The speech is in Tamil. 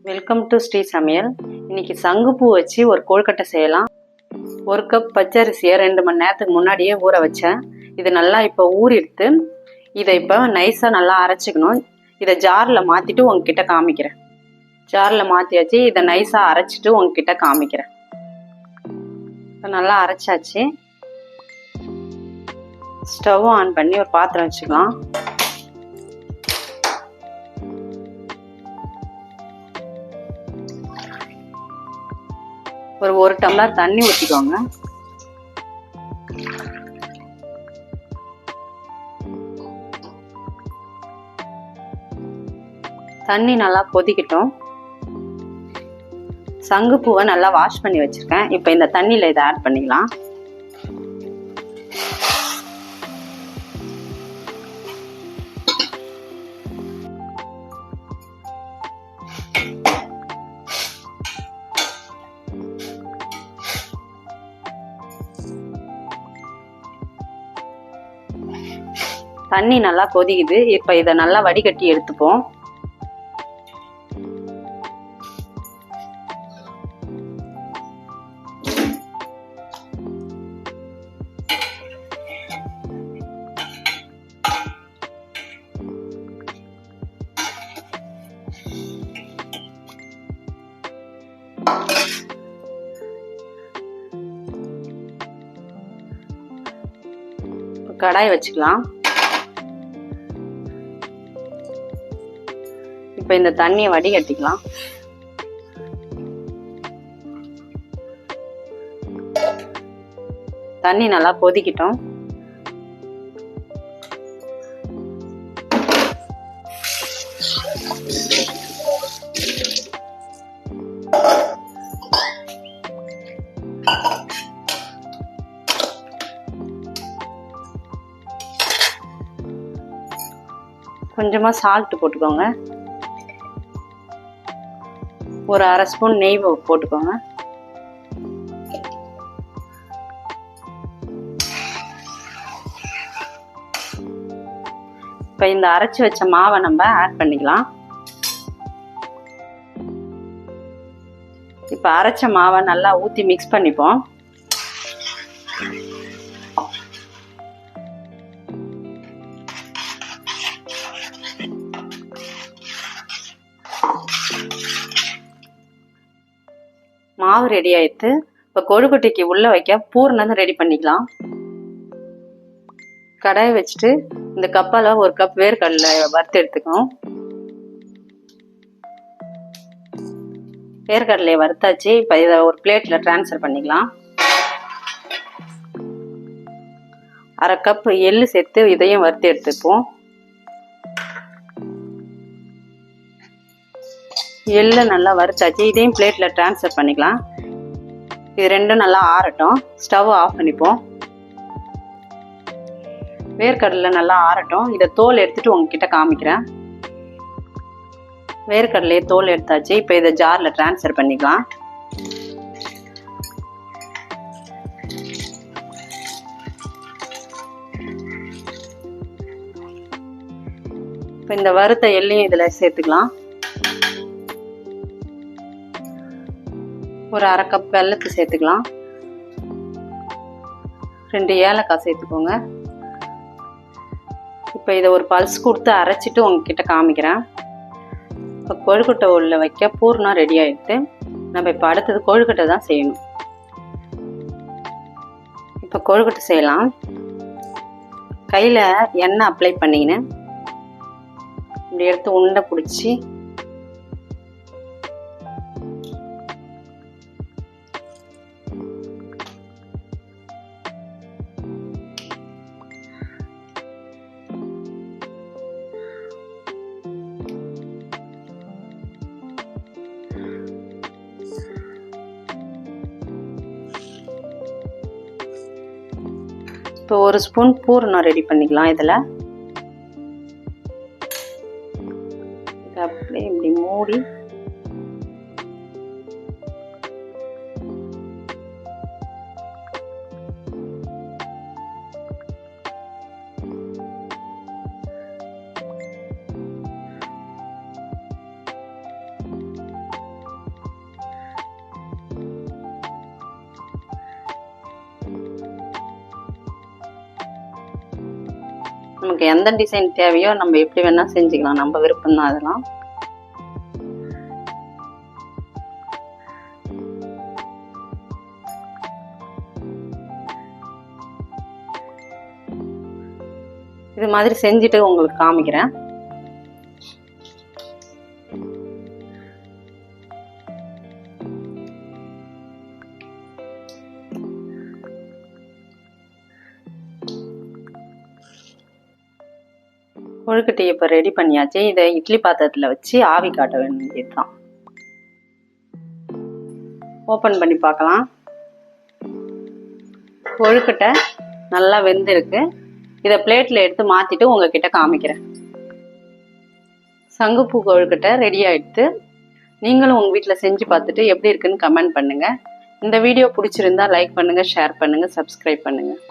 வெல்கம் டு ஸ்ரீ சமையல். இன்னைக்கு சங்குப்பூ வச்சு ஒரு கொழுக்கட்டை செய்யலாம். ஒரு கப் பச்சரிசியை 2 மணி நேரத்துக்கு முன்னாடியே ஊற வச்சேன். இது நல்லா இப்போ ஊறிடுத்து. இதை இப்போ நைஸாக நல்லா அரைச்சிக்கணும். இதை ஜாரில் மாற்றிட்டு உங்ககிட்ட காமிக்கிறேன். ஜாரில் மாற்றி வச்சு இதை நைஸாக அரைச்சிட்டு உங்ககிட்ட காமிக்கிறேன். இப்போ நல்லா அரைச்சாச்சு. ஸ்டவ் ஆன் பண்ணி ஒரு பாத்திரம் வச்சுக்கலாம். ஒரு டம்ளர் தண்ணி ஊற்றிக்கோங்க. தண்ணி நல்லா கொதிக்கட்டும். சங்குப்பூவை நல்லா வாஷ் பண்ணி வச்சிருக்கேன். இப்போ இந்த தண்ணியில் இதை ஆட் பண்ணிக்கலாம். தண்ணி நல்லா கொதிக்குது. இப்போ இதை நல்லா வடிகட்டி எடுத்துப்போம். கடாய் வச்சுக்கலாம். இப்போ இந்த தண்ணியை வடிகட்டிக்கலாம். தண்ணி நல்லா கொதிக்கட்டும். கொஞ்சமா சால்ட் போட்டுக்கோங்க. ஒரு அரை ஸ்பூன் நெய் போட்டுக்கோங்க. இப்போ இந்த அரைச்சி வச்ச மாவை நம்ம ஆட் பண்ணிக்கலாம். இப்போ அரைச்ச மாவை நல்லா ஊற்றி மிக்ஸ் பண்ணிப்போம். மாவு ரெடி ஆயிடுத்து. இப்போ கொழுக்கட்டைக்கு உள்ள வைக்க பூர்ணம் ரெடி பண்ணிக்கலாம். கடாய் வச்சுட்டு இந்த கப்பால் ஒரு கப் வேர்க்கடலை வறுத்து எடுத்துக்கணும். வேர்க்கடலையை வறுத்தாச்சு. இப்போ இதை ஒரு பிளேட்ல டிரான்ஸ்ஃபர் பண்ணிக்கலாம். அரை கப் எள்ளு சேர்த்து இதையும் வறுத்து எடுத்துப்போம். எள்ளு நல்லா வறுத்தாச்சு. இதையும் பிளேட்ல டிரான்ஸ்ஃபர் பண்ணிக்கலாம். இது ரெண்டும் நல்லா ஆறட்டும். ஸ்டவ் ஆஃப் பண்ணிப்போம். வேர்க்கடலை நல்லா ஆறட்டும். இதை தோல் எடுத்துட்டு உங்ககிட்ட காமிக்கிறேன். வேர்க்கடலையை தோல் எடுத்தாச்சு. இப்போ இதை ஜார்ல டிரான்ஸ்ஃபர் பண்ணிக்கலாம். இப்போ இந்த வறுத்த எள்ளையும் இதில் சேர்த்துக்கலாம். ஒரு அரை கப் வெல்லத்தை சேர்த்துக்கலாம். 2 ஏலக்காய் சேர்த்துக்கோங்க. இப்போ இதை ஒரு பல்ஸ் கொடுத்து அரைச்சிட்டு உங்ககிட்ட காமிக்கிறேன். இப்போ கொழுக்கட்டை உள்ள வைக்க பூர்ணம் ரெடி ஆகிடுது. நம்ம இப்போ அடுத்தது கொழுக்கட்டை தான் செய்யணும். இப்போ கொழுக்கட்டை செய்யலாம். கையில் எண்ணெய் அப்ளை பண்ணிக்கின்னு இப்படி எடுத்து உருண்டை பிடிச்சி இப்போ ஒரு ஸ்பூன் பூர்ணம் ரெடி பண்ணிக்கலாம். இதில் அப்படியே இப்படி மூடி நமக்கு எந்த டிசைன் தேவையோ நம்ம எப்படி வேணால் செஞ்சுக்கலாம், நம்ம விருப்பம்தான் அதெல்லாம். இது மாதிரி செஞ்சுட்டு உங்களுக்கு காமிக்கிறேன். கொழுக்கட்டை இப்போ ரெடி பண்ணியாச்சு. இதை இட்லி பாத்திரத்தில் வச்சு ஆவி காட்ட வேண்டியது தான். ஓப்பன் பண்ணி பார்க்கலாம். கொழுக்கட்டை நல்லா வெந்திருக்கு. இதை பிளேட்டில் எடுத்து மாற்றிட்டு உங்ககிட்ட காமிக்கிறேன். சங்குப்பூ கொழுக்கட்டை ரெடி ஆகிடுது. நீங்களும் உங்கள் வீட்டில் செஞ்சு பார்த்துட்டு எப்படி இருக்குன்னு கமெண்ட் பண்ணுங்கள். இந்த வீடியோ பிடிச்சிருந்தா லைக் பண்ணுங்கள், ஷேர் பண்ணுங்கள், சப்ஸ்கிரைப் பண்ணுங்கள்.